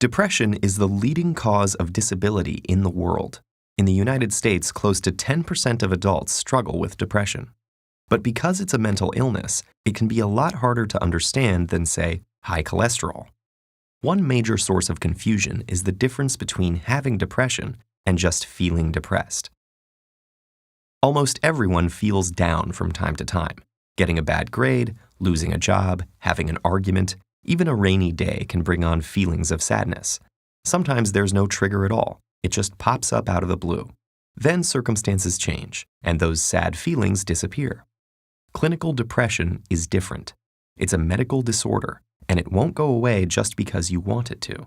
Depression is the leading cause of disability in the world. In the United States, close to 10% of adults struggle with depression. But because it's a mental illness, it can be a lot harder to understand than, say, high cholesterol. One major source of confusion is the difference between having depression and just feeling depressed. Almost everyone feels down from time to time. Getting a bad grade, losing a job, having an argument, even a rainy day can bring on feelings of sadness. Sometimes there's no trigger at all. It just pops up out of the blue. Then circumstances change, and those sad feelings disappear. Clinical depression is different. It's a medical disorder, and it won't go away just because you want it to.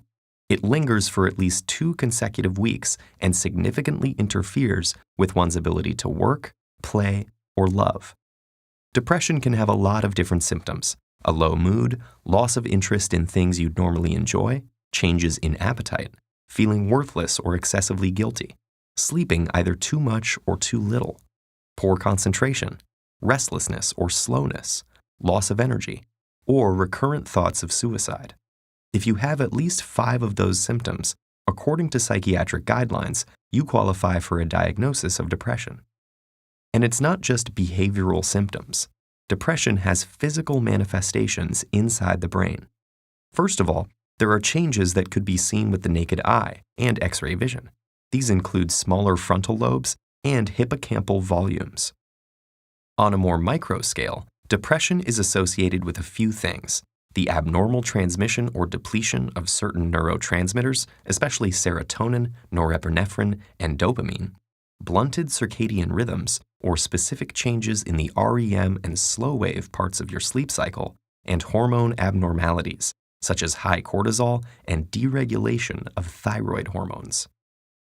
It lingers for at least 2 consecutive weeks and significantly interferes with one's ability to work, play, or love. Depression can have a lot of different symptoms: a low mood, loss of interest in things you'd normally enjoy, changes in appetite, feeling worthless or excessively guilty, sleeping either too much or too little, poor concentration, restlessness or slowness, loss of energy, or recurrent thoughts of suicide. If you have at least 5 of those symptoms, according to psychiatric guidelines, you qualify for a diagnosis of depression. And it's not just behavioral symptoms. Depression has physical manifestations inside the brain. First of all, there are changes that could be seen with the naked eye and X-ray vision. These include smaller frontal lobes and hippocampal volumes. On a more micro scale, depression is associated with a few things: the abnormal transmission or depletion of certain neurotransmitters, especially serotonin, norepinephrine, and dopamine, blunted circadian rhythms, or specific changes in the REM and slow wave parts of your sleep cycle, and hormone abnormalities, such as high cortisol and deregulation of thyroid hormones.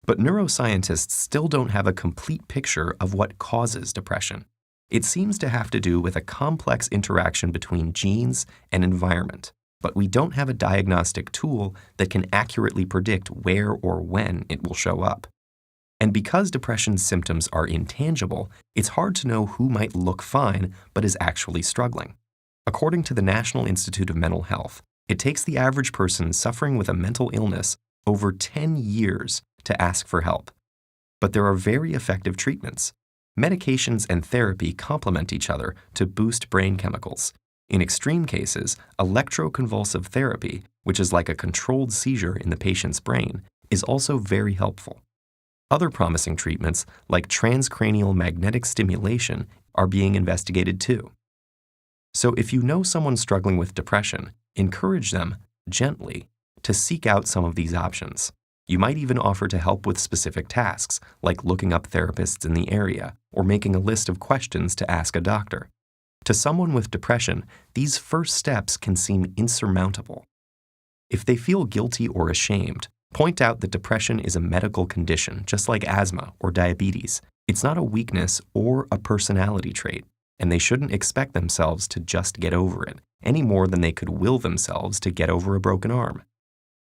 But neuroscientists still don't have a complete picture of what causes depression. It seems to have to do with a complex interaction between genes and environment, but we don't have a diagnostic tool that can accurately predict where or when it will show up. And because depression's symptoms are intangible, it's hard to know who might look fine but is actually struggling. According to the National Institute of Mental Health, it takes the average person suffering with a mental illness over 10 years to ask for help. But there are very effective treatments. Medications and therapy complement each other to boost brain chemicals. In extreme cases, electroconvulsive therapy, which is like a controlled seizure in the patient's brain, is also very helpful. Other promising treatments, like transcranial magnetic stimulation, are being investigated too. So if you know someone struggling with depression, encourage them, gently, to seek out some of these options. You might even offer to help with specific tasks, like looking up therapists in the area or making a list of questions to ask a doctor. To someone with depression, these first steps can seem insurmountable. If they feel guilty or ashamed, point out that depression is a medical condition, just like asthma or diabetes. It's not a weakness or a personality trait, and they shouldn't expect themselves to just get over it, any more than they could will themselves to get over a broken arm.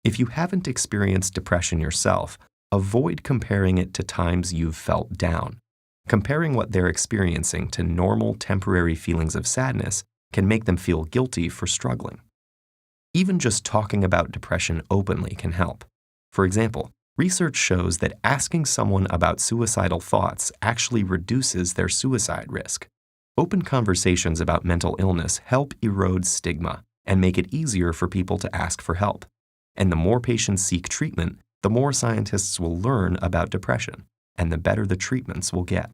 If you haven't experienced depression yourself, avoid comparing it to times you've felt down. Comparing what they're experiencing to normal temporary feelings of sadness can make them feel guilty for struggling. Even just talking about depression openly can help. For example, research shows that asking someone about suicidal thoughts actually reduces their suicide risk. Open conversations about mental illness help erode stigma and make it easier for people to ask for help. And the more patients seek treatment, the more scientists will learn about depression, and the better the treatments will get.